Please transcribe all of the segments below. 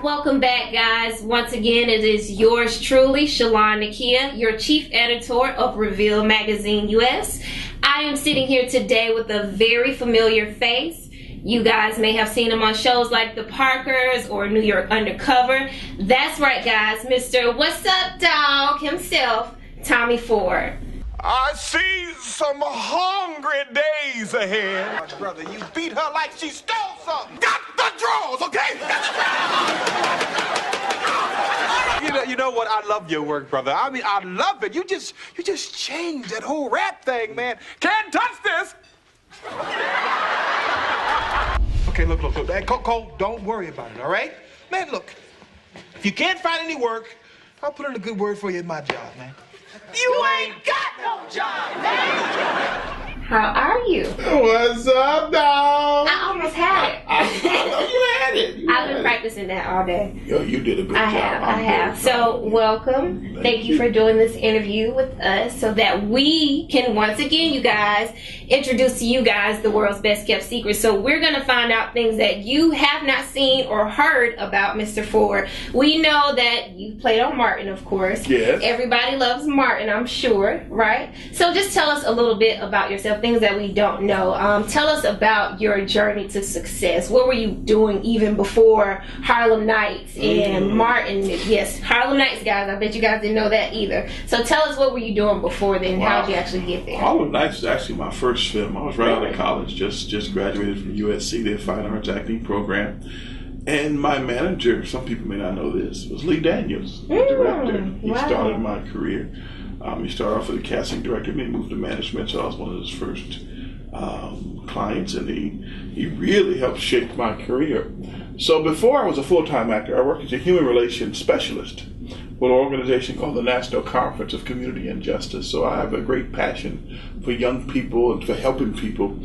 welcome back, guys. Once again, it is yours truly, Shalon Nakia, your chief editor of Reveal Magazine US. I am sitting here today with a very familiar face. You guys may have seen him on shows like The Parkers or New York Undercover. That's right, guys. Mr. What's Up Dog himself, Tommy Ford. I see some hungry days ahead. Much, brother, you beat her like she stole something. Got the drawers, okay? You know what? I love your work, brother. I mean, I love it. You just changed that whole rap thing, man. Can't touch this. Okay, look. Hey, Cole, don't worry about it, all right? Man, look, if you can't find any work, I'll put in a good word for you at my job, man. You ain't got no job, man! How are you? What's up, dog? I almost had it. I know you had it. I've been practicing that all day. Yo, you did a good job. I have. So, welcome. Thank you for doing this interview with us so that we can, once again, you guys, introduce to you guys the world's best kept secrets. So, we're going to find out things that you have not seen or heard about Mr. Ford. We know that you played on Martin, of course. Yes. Everybody loves Martin, I'm sure, right? So, just tell us a little bit about yourself, things that we don't know. Tell us about your journey to success. What were you doing even before Harlem Nights and Martin? Yes, Harlem Nights, guys. I bet you guys didn't know that either. So tell us, what were you doing before then? Wow. How did you actually get there? Harlem Nights was actually my first film. I was right out of college, just graduated from USC, their fine arts acting program. And my manager, some people may not know this, was Lee Daniels, the director. He started my career. He started off as a casting director, and he moved to management, so I was one of his first clients, and he really helped shape my career. So before I was a full-time actor, I worked as a human relations specialist with an organization called the National Conference of Community and Justice. So I have a great passion for young people and for helping people.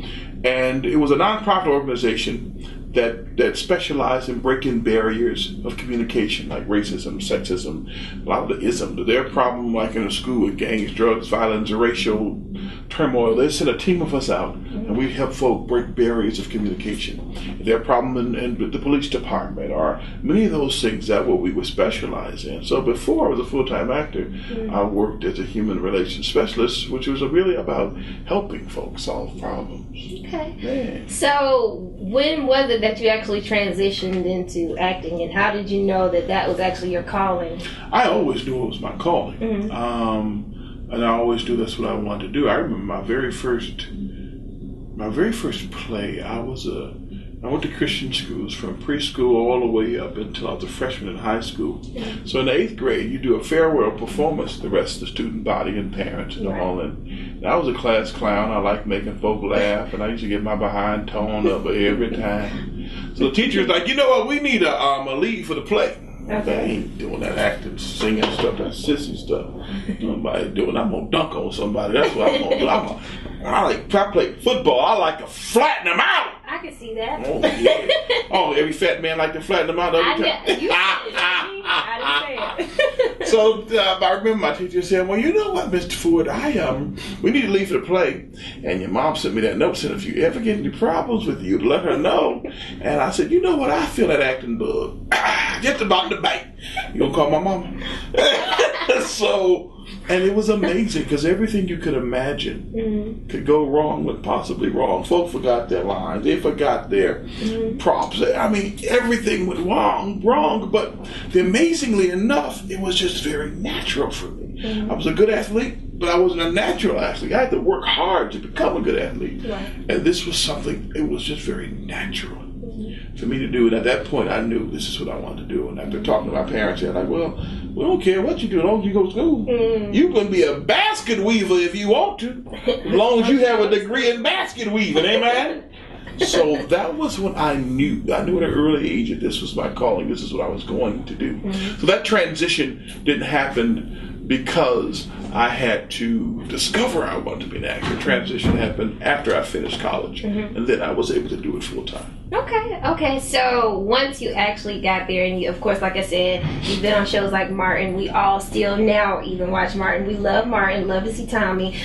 And it was a nonprofit organization that specialized in breaking barriers of communication, like racism, sexism, a lot of the ism. Their problem, like in a school with gangs, drugs, violence, racial turmoil, they sent a team of us out, and we help folk break barriers of communication. Their problem in the police department, or many of those things, that what we would specialize in. So before I was a full-time actor, I worked as a human relations specialist, which was really about helping folks solve problems. Okay. Yeah. So when was it that you actually transitioned into acting, and how did you know that that was actually your calling? I always knew it was my calling. And I always knew that's what I wanted to do. I remember my very first play. I went to Christian schools from preschool all the way up until I was a freshman in high school. So in the 8th grade, you do a farewell performance to the rest of the student body and parents and all. And I was a class clown. I liked making folk laugh, and I used to get my behind toned up every time. So the teacher was like, you know what, we need a lead for the play. Okay. I ain't doing that acting, singing stuff, that sissy stuff. Nobody doing. I'm gonna dunk on somebody. That's what I'm gonna do. I play football. I like to flatten them out. I can see that. Oh, yeah. Oh, every fat man like to flatten them out every time. I didn't say it. So I remember my teacher saying, "Well, you know what, Mr. Ford, we need to leave for the play, and your mom sent me that note saying if you ever get any problems with you, let her know." And I said, "You know what? I feel that acting bug just about to bite. You gonna call my mama?" And it was amazing because everything you could imagine could go wrong went possibly wrong. Folks forgot their lines. They forgot their props. I mean, everything went wrong. But amazingly enough, it was just very natural for me. I was a good athlete, but I wasn't a natural athlete. I had to work hard to become a good athlete. And this was something, it was just very natural for me to do. And at that point, I knew this is what I wanted to do. And after talking to my parents, they're like, well, we don't care what you do as long as you go to school. You can be a basket weaver if you want to, as long as you have a degree in basket weaving, amen? So that was when I knew at an early age that this was my calling. This is what I was going to do. So that transition didn't happen because I had to discover I wanted to be an actor. Transition happened after I finished college, and then I was able to do it full time. Okay. So once you actually got there, and you, of course, like I said, you've been on shows like Martin. We all still now even watch Martin. We love Martin. Love to see Tommy.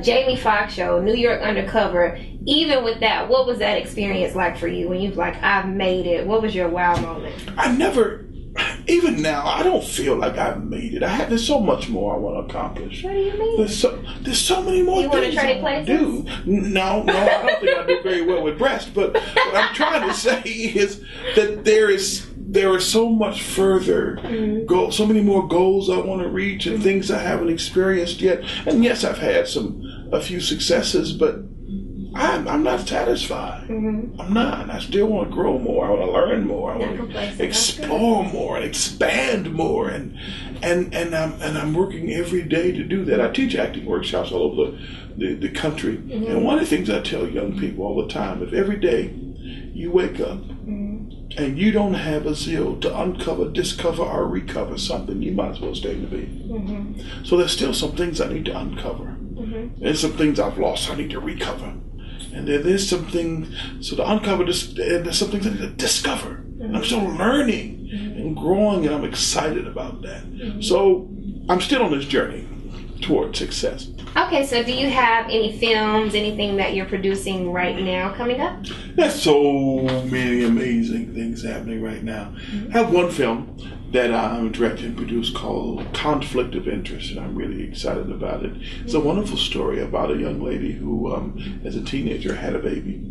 Jamie Foxx show, New York Undercover. Even with that, what was that experience like for you when you was like, I've made it? What was your wow moment? I never even now, I don't feel like I've made it. There's so much more I want to accomplish. What do you mean? There's so many more You want to things trade I want places? to do. No, I don't think I do very well with breast. But what I'm trying to say is that there is so much further, so many more goals I want to reach and things I haven't experienced yet. And yes, I've had a few successes, but I'm not satisfied. I'm not. I still want to grow more. I want to learn more. I want to explore more and expand more. And I'm working every day to do that. I teach acting workshops all over the country. And one of the things I tell young people all the time is every day you wake up and you don't have a zeal to uncover, discover, or recover something, you might as well stay in the bed. So there's still some things I need to uncover. There's some things I've lost I need to recover. And there's something, so to uncover this, and there's some things I need to discover. And I'm still learning and growing, and I'm excited about that. So I'm still on this journey toward success. Okay, so do you have any films, anything that you're producing right now coming up? There's so many amazing things happening right now. I have one film that I'm directing and produced called Conflict of Interest, and I'm really excited about it. It's a wonderful story about a young lady who, as a teenager, had a baby.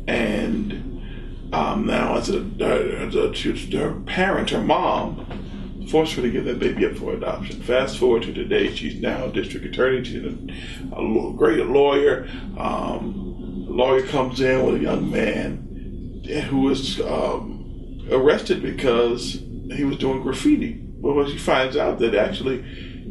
And now as her parent, her mom, forced her to give that baby up for adoption. Fast forward to today, she's now a district attorney. She's a great lawyer. The lawyer comes in with a young man who was arrested because he was doing graffiti. Well, she finds out that actually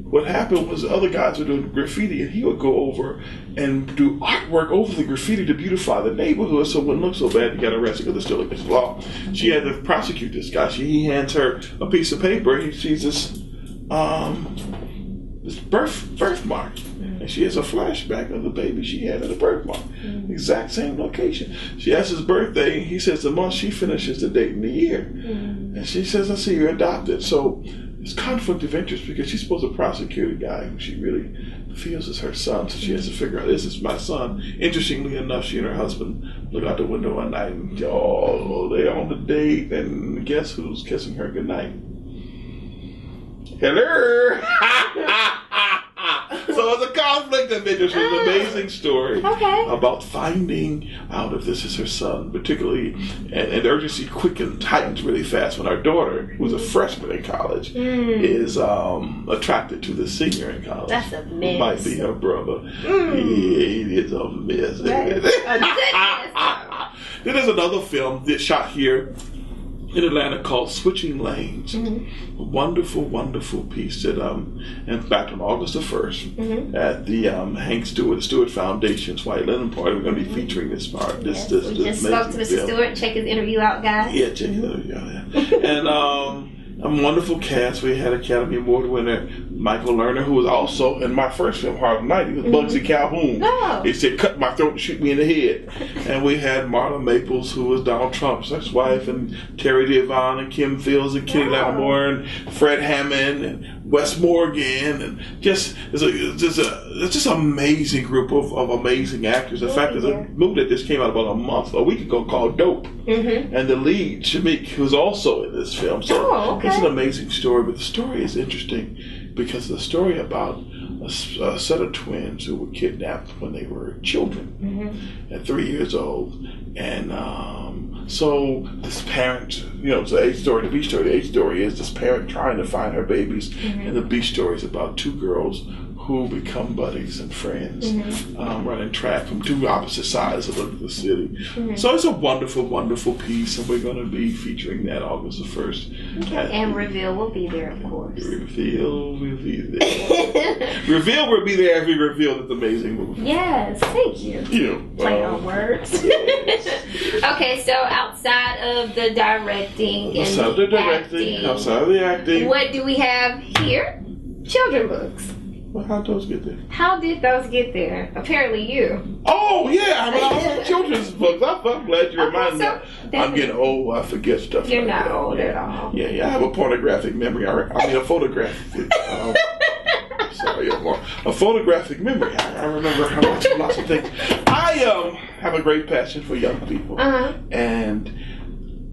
what happened was the other guys were doing graffiti, and he would go over and do artwork over the graffiti to beautify the neighborhood so it wouldn't look so bad. He got arrested because it's still against the law. She had to prosecute this guy. He hands her a piece of paper. He sees this birthmark. And she has a flashback of the baby she had at a birthmark. Exact same location. She asks his birthday. He says the month she finishes, the date and the year. And she says, I see you're adopted. So it's conflict of interest because she's supposed to prosecute a guy who she really feels is her son. So she has to figure out, this is my son. Interestingly enough, she and her husband look out the window one night and, they're on the date. And guess who's kissing her goodnight? Hello! So it's a conflict of interest. It's an amazing story about finding out if this is her son, particularly, and the urgency heightens really fast when our daughter, who's a freshman in college, is attracted to the senior in college. That's a mess. Who might be her brother. He is a mess. Then there's another film that's shot here in Atlanta called Switching Lanes. A wonderful, wonderful piece that, in fact, on August the 1st, at the Hank Stewart Foundation's White Linen Party, we're going to be featuring this part. We just spoke to Mr. Stewart. Check his interview out, guys. Yeah, check his interview out. And a wonderful cast. We had Academy Award winner Michael Lerner, who was also in my first film, Harlem Night. He was Bugsy Calhoun. Oh. He said, cut my throat and shoot me in the head. And we had Marla Maples, who was Donald Trump's ex-wife, and Terry Devon and Kim Fields and Kenny Lattimore and Fred Hammond and Wes Morgan, and it's just an amazing group of amazing actors. In fact, there's a movie that just came out about a week ago called Dope. And the lead, Shamik, who's also in this film. So it's an amazing story, but the story is interesting because the story about a set of twins who were kidnapped when they were children at 3 years old. And so this parent, it's the A story, the B story. The A story is this parent trying to find her babies, and the B story is about two girls who become buddies and friends, running track from two opposite sides of the city. So it's a wonderful, wonderful piece, and we're going to be featuring that August the 1st. And Reveal will be there, of course. Reveal will be there. Reveal will be there as we reveal this amazing movie. Yes, thank you. Play on words. Okay, so outside of the directing outside of the acting, what do we have here? Children books. Well, how'd those get there? How did those get there? Apparently you. Oh, yeah. I was children's books. I'm glad you reminded me. I'm getting old. I forget stuff. You're not old at all. Yeah. I have a pornographic memory. A photographic. Sorry, a photographic memory. I remember lots of things. I have a great passion for young people. And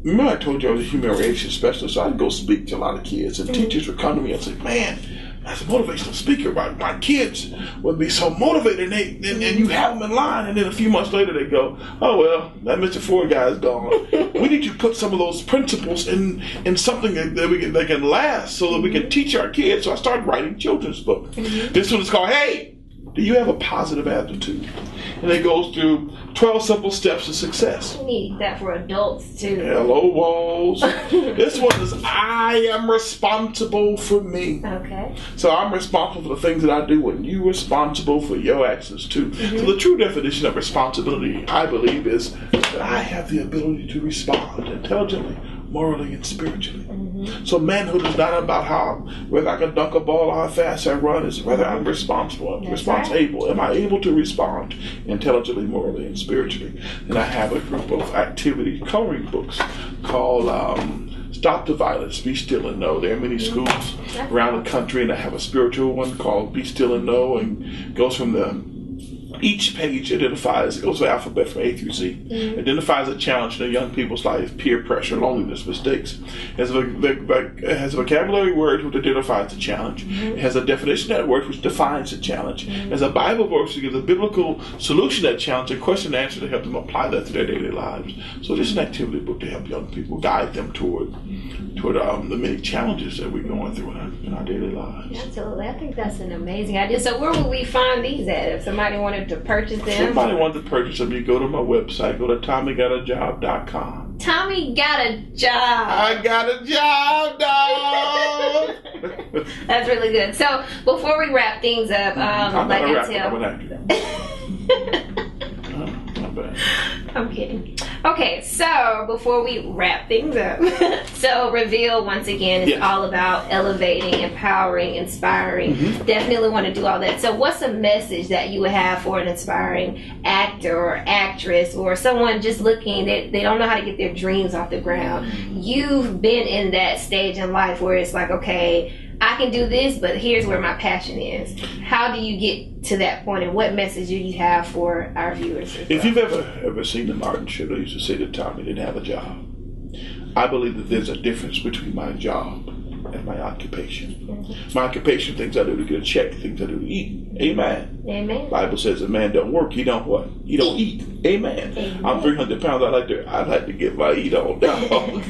remember I told you I was a humiliation specialist, so I'd go speak to a lot of kids, and teachers would come to me and say, man, as a motivational speaker, my kids would be so motivated, and you have them in line, and then a few months later they go, oh well, that Mr. Ford guy is gone. We need to put some of those principles in something that can last, so that we can teach our kids. So I started writing children's books. This one is called Hey, do you have a positive attitude? And it goes through 12 simple steps to success. We need that for adults too. Hello, walls. This one is I am responsible for me. Okay. So I'm responsible for the things that I do, and you're responsible for your actions too. So the true definition of responsibility, I believe, is that I have the ability to respond intelligently, morally, and spiritually. So manhood is not about whether I can dunk a ball or how fast I run. It's whether I'm responsible. Responsible. Am I able to respond intelligently, morally, and spiritually? And I have a group of activity coloring books called Stop the Violence, Be Still and Know. There are many schools around the country, and I have a spiritual one called Be Still and Know, and goes from each page identifies, it goes to the alphabet from A through Z, identifies a challenge in a young people's life: peer pressure, loneliness, mistakes. It has a vocabulary word which identifies the challenge. It has a definition of that word which defines the challenge. It has a Bible verse which gives a biblical solution to that challenge, a question and answer to help them apply that to their daily lives. So this is an activity book to help young people, guide them toward the many challenges that we're going through in our daily lives. Absolutely. I think that's an amazing idea. So where will we find these at if somebody wanted to purchase them? Somebody wanted to purchase them, you go to my website, go to TommyGotAJob.com. Tommy got a job. I got a job, dog. That's really good. So before we wrap things up, I'm like not a I rapper, tell. I'm an actor. Not bad. I'm kidding. Okay, so before we wrap things up, so Reveal, once again, is all about elevating, empowering, inspiring. Definitely want to do all that. So what's a message that you would have for an aspiring actor or actress, or someone just looking, they don't know how to get their dreams off the ground? You've been in that stage in life where it's like, okay, I can do this, but here's where my passion is. How do you get to that point, and what message do you have for our viewers? If you've ever seen the Martin show, they used to say that Tommy didn't have a job. I believe that there's a difference between my job and my occupation. My occupation, things I do to get a check, things I do to eat. Amen. Amen. Bible says a man don't work, he don't what? He don't eat. Amen. Amen. I'm 300 pounds. I'd like to get my eat on down.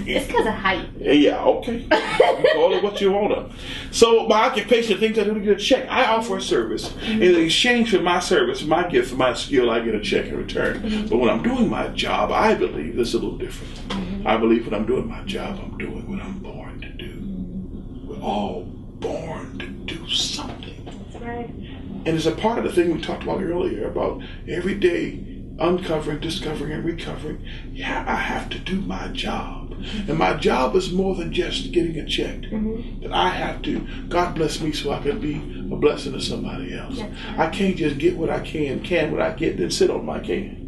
It's because of height. Yeah, okay. Call it what you want to. So my occupation, things I do to get a check. I offer a service. In exchange for my service, for my gift, for my skill, I get a check in return. But when I'm doing my job, I believe it's a little different. I believe when I'm doing my job, I'm doing what I'm born to do. We're all born to do something. That's right. And it's a part of the thing we talked about earlier about every day uncovering, discovering, and recovering. Yeah, I have to do my job. And my job is more than just getting a check. That I have to, God bless me so I can be a blessing to somebody else. I can't just get what I can what I get, then sit on my can.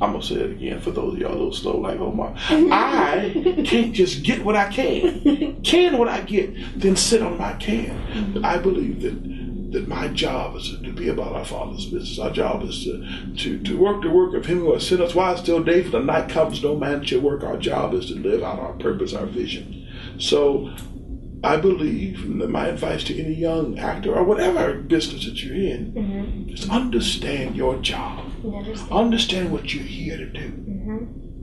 I'm going to say it again for those of y'all a little slow like Omar. I can't just get what I can what I get, then sit on my can. I believe that my job is to be about our Father's business. Our job is to work the work of Him who has sent us. While still day, for the night comes, no man shall work. Our job is to live out our purpose, our vision. So I believe, and my advice to any young actor or whatever business that you're in, is understand your job. Understand what you're here to do.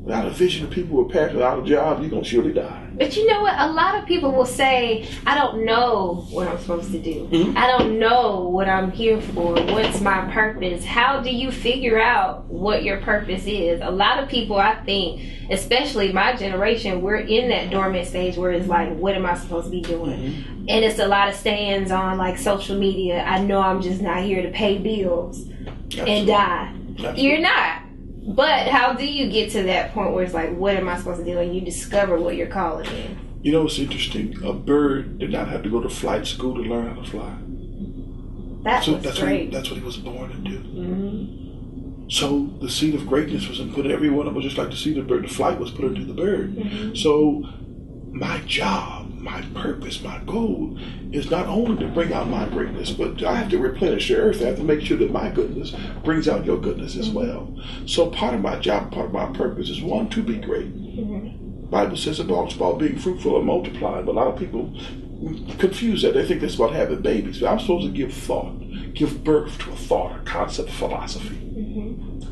Without a vision of people who are passed without a job, you're going to surely die. But you know what? A lot of people will say, I don't know what I'm supposed to do. I don't know what I'm here for. What's my purpose? How do you figure out what your purpose is? A lot of people, I think, especially my generation, we're in that dormant stage where it's like, what am I supposed to be doing? And it's a lot of stands on like social media. I know I'm just not here to pay bills and die. You're not. But how do you get to that point where it's like, what am I supposed to do? And you discover what you're calling in. You know, it's interesting. A bird did not have to go to flight school to learn how to fly. That's great. That's what he was born to do. So the seed of greatness was put in every one of us, just like the seed of the bird. The flight was put into the bird. So my job, my purpose, my goal is not only to bring out my greatness, but I have to replenish the earth. I have to make sure that my goodness brings out your goodness as well. So part of my job, part of my purpose is one, to be great. The Bible says it's about being fruitful and multiplying, but a lot of people confuse that. They think that's about having babies. But I'm supposed to give thought, give birth to a thought, a concept, a philosophy.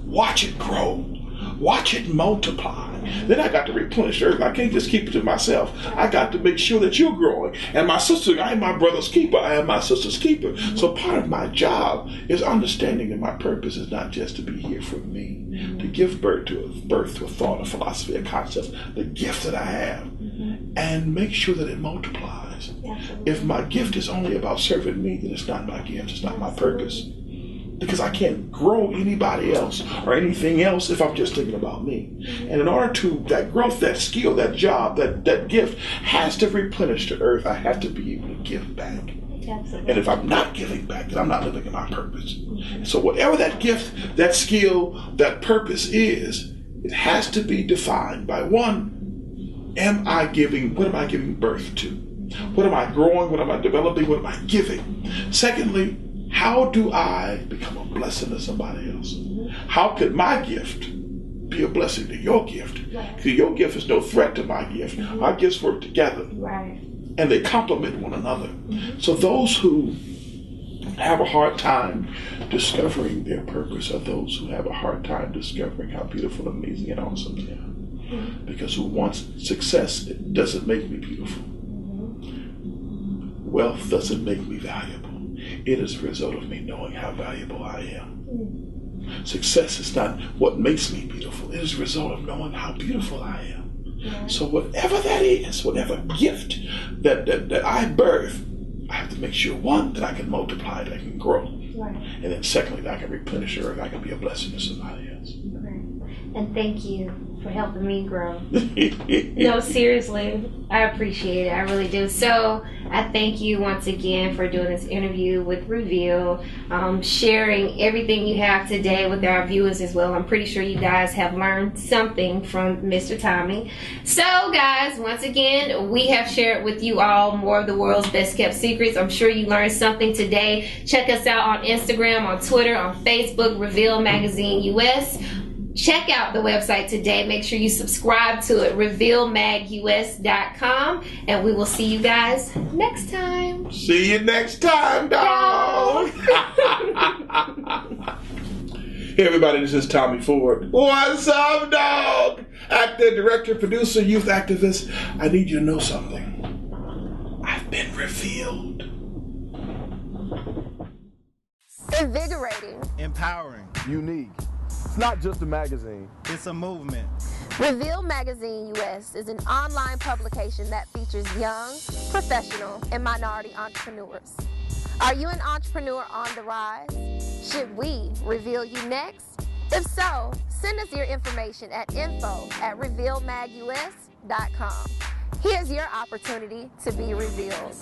Watch it grow. Watch it multiply. Then I got to replenish the earth. I can't just keep it to myself. I got to make sure that you're growing. And my sister, I am my brother's keeper. I am my sister's keeper. So part of my job is understanding that my purpose is not just to be here for me, to give birth to a thought, a philosophy, a concept, the gift that I have, and make sure that it multiplies. If my gift is only about serving me, then it's not my gift. It's not my purpose. Because I can't grow anybody else or anything else if I'm just thinking about me. And in order to, that growth, that skill, that job, that gift has to replenish the earth. I have to be able to give back. Absolutely. And if I'm not giving back, then I'm not living in my purpose. So whatever that gift, that skill, that purpose is, it has to be defined by one, what am I giving birth to? What am I growing? What am I developing? What am I giving? Secondly, how do I become a blessing to somebody else? How could my gift be a blessing to your gift? Because your gift is no threat to my gift. Our gifts work together. And they complement one another. So those who have a hard time discovering their purpose are those who have a hard time discovering how beautiful, amazing, and awesome they are. Because who wants success, it doesn't make me beautiful. Wealth doesn't make me valuable. It is a result of me knowing how valuable I am. Success is not what makes me beautiful. It is a result of knowing how beautiful I am. So whatever that is, whatever gift that I birth, I have to make sure, one, that I can multiply, that I can grow. And then secondly, that I can replenish the earth, I can be a blessing to somebody else. And thank you for helping me grow. No, seriously, I appreciate it. I really do. So I thank you once again for doing this interview with Reveal, sharing everything you have today with our viewers as well. I'm pretty sure you guys have learned something from Mr. Tommy. So guys, once again, we have shared with you all more of the world's best kept secrets. I'm sure you learned something today. Check us out on Instagram, on Twitter, on Facebook, Reveal Magazine US. Check out the website today. Make sure you subscribe to it, revealmagus.com, and we will see you guys next time. See you next time, dog. Hey everybody, this is Tommy Ford. What's up, dog? Actor, director, producer, youth activist. I need you to know something. I've been revealed. Invigorating. Empowering. Unique. It's not just a magazine. It's a movement. Reveal Magazine US is an online publication that features young, professional, and minority entrepreneurs. Are you an entrepreneur on the rise? Should we reveal you next? If so, send us your information at info@revealmagus.com. Here's your opportunity to be revealed.